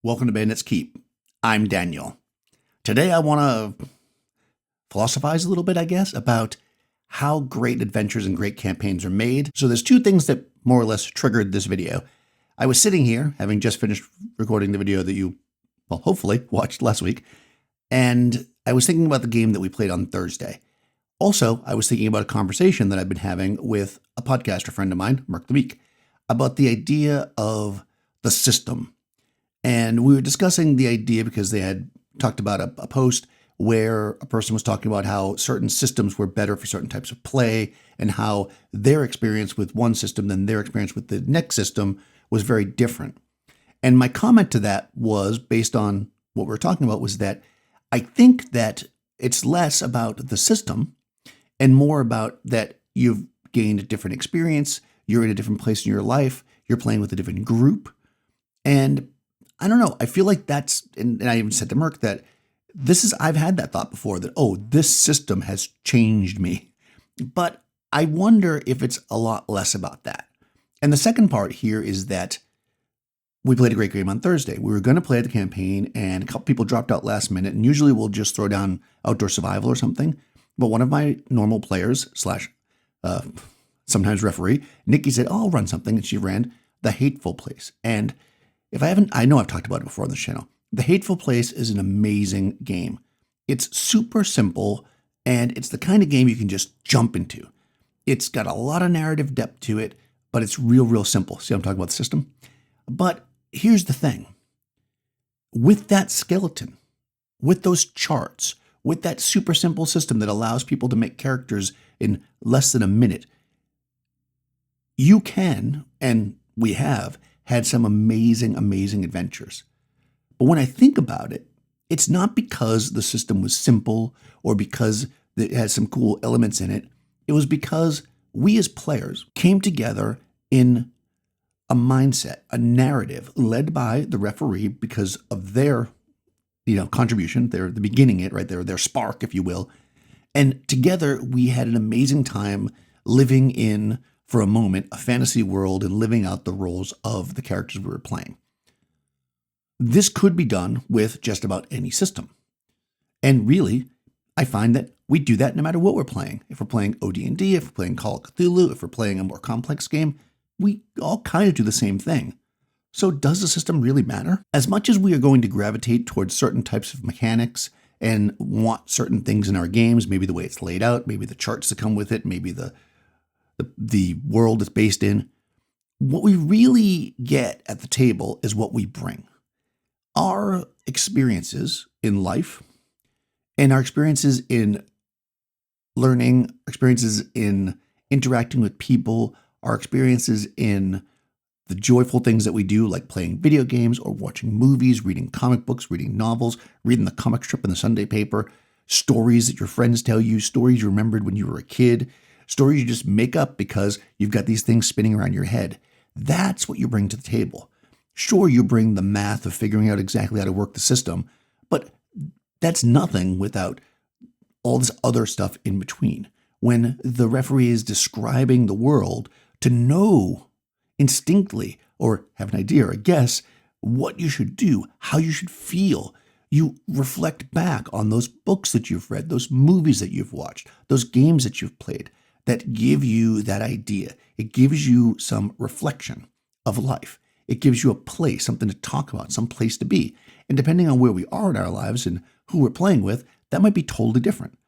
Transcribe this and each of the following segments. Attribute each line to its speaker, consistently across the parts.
Speaker 1: Welcome to Bandit's Keep. I'm Daniel. Today I want to philosophize a little bit, I guess, about how great adventures and great campaigns are made. So there's two things that more or less triggered this video. I was sitting here, having just finished recording the video that you, well, hopefully watched last week, and I was thinking about the game that we played on Thursday. Also, I was thinking about a conversation that I've been having with a podcaster friend of mine, Mark the Meek, about the idea of the system. And we were discussing the idea because they had talked about a post where a person was talking about how certain systems were better for certain types of play and how their experience with one system than their experience with the next system was very different. And my comment to that was, based on what we were talking about, was that I think that it's less about the system and more about that you've gained a different experience, you're in a different place in your life, you're playing with a different group. And I don't know, I feel like that's, and I even said to Merck that I've had that thought before that, oh, this system has changed me. But I wonder if it's a lot less about that. And the second part here is that we played a great game on Thursday. We were going to play the campaign and a couple people dropped out last minute, and usually we'll just throw down outdoor survival or something. But one of my normal players / sometimes referee, Nikki, said, oh, I'll run something. And she ran the Hateful Place. And if I haven't, I know I've talked about it before on this channel. The Hateful Place is an amazing game. It's super simple, and it's the kind of game you can just jump into. It's got a lot of narrative depth to it, but it's real simple. See, I'm talking about the system. But here's the thing. With that skeleton, with those charts, with that super simple system that allows people to make characters in less than a minute, you can, and we have, had some amazing adventures. But when I think about it, it's not because the system was simple or because it has some cool elements in it. It was because we as players came together in a mindset, a narrative led by the referee because of their, contribution. They're the beginning it, right? They're their spark, if you will. And together we had an amazing time living in, for a moment, a fantasy world and living out the roles of the characters we were playing. This could be done with just about any system. And really, I find that we do that no matter what we're playing. If we're playing AD&D, if we're playing Call of Cthulhu, if we're playing a more complex game, we all kind of do the same thing. So does the system really matter? As much as we are going to gravitate towards certain types of mechanics and want certain things in our games, maybe the way it's laid out, maybe the charts that come with it, maybe the world it's based in, what we really get at the table is what we bring. Our experiences in life and our experiences in learning, experiences in interacting with people, our experiences in the joyful things that we do, like playing video games or watching movies, reading comic books, reading novels, reading the comic strip in the Sunday paper, stories that your friends tell you, stories you remembered when you were a kid, stories you just make up because you've got these things spinning around your head. That's what you bring to the table. Sure, you bring the math of figuring out exactly how to work the system, but that's nothing without all this other stuff in between. When the referee is describing the world, to know instinctively or have an idea or a guess what you should do, how you should feel, you reflect back on those books that you've read, those movies that you've watched, those games that you've played, that give you that idea. It gives you some reflection of life. It gives you a place, something to talk about, some place to be. And depending on where we are in our lives and who we're playing with, that might be totally different.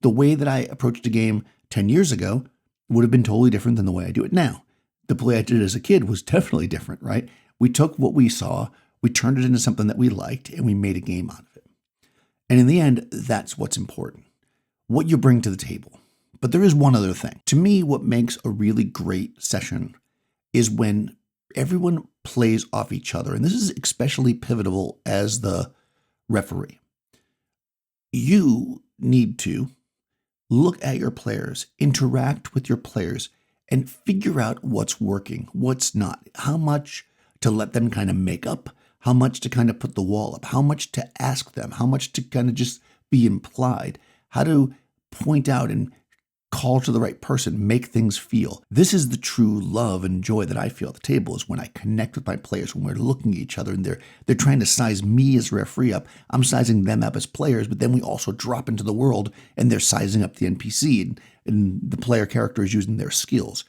Speaker 1: The way that I approached a game 10 years ago would have been totally different than the way I do it now. The play I did as a kid was definitely different, right? We took what we saw, we turned it into something that we liked, and we made a game out of it. And in the end, that's what's important. What you bring to the table. But there is one other thing. To me, what makes a really great session is when everyone plays off each other. And this is especially pivotal as the referee. You need to look at your players, interact with your players, and figure out what's working, what's not, how much to let them kind of make up, how much to kind of put the wall up, how much to ask them, how much to kind of just be implied, how to point out and call to the right person, make things feel. This is the true love and joy that I feel at the table, is when I connect with my players, when we're looking at each other and they're trying to size me as referee up. I'm sizing them up as players, but then we also drop into the world and they're sizing up the NPC and the player character is using their skills.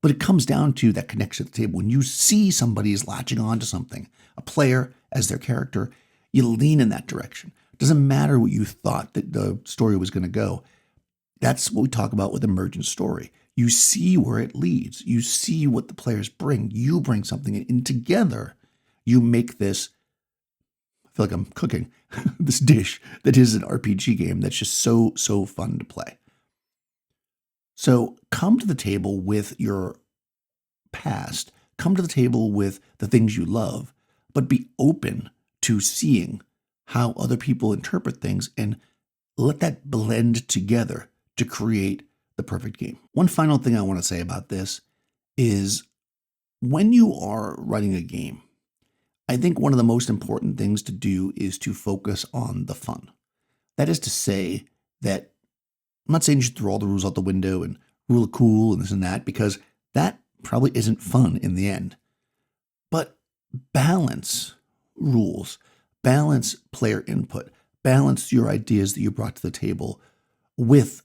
Speaker 1: But it comes down to that connection at the table. When you see somebody is latching on to something, a player as their character, you lean in that direction. It doesn't matter what you thought that the story was going to go. That's what we talk about with emergent story. You see where it leads. You see what the players bring. You bring something in, and together you make this, I feel like I'm cooking, this dish that is an RPG game that's just so, so fun to play. So come to the table with your past, come to the table with the things you love, but be open to seeing how other people interpret things and let that blend together to create the perfect game. One final thing I want to say about this is when you are writing a game, I think one of the most important things to do is to focus on the fun. That is to say that I'm not saying you should throw all the rules out the window and rule it cool and this and that, because that probably isn't fun in the end. But balance rules, balance player input, balance your ideas that you brought to the table with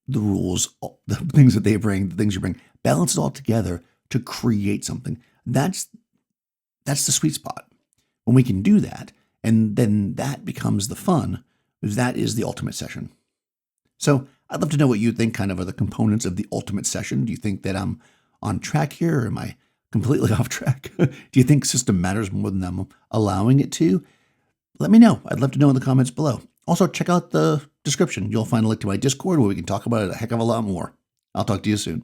Speaker 1: the rules, the things that they bring, the things you bring, balance it all together to create something. That's the sweet spot. When we can do that, and then that becomes the fun, that is the ultimate session. So I'd love to know what you think kind of are the components of the ultimate session. Do you think that I'm on track here, or am I completely off track? Do you think system matters more than I'm allowing it to? Let me know. I'd love to know in the comments below. Also, check out the description. You'll find a link to my Discord where we can talk about it a heck of a lot more. I'll talk to you soon.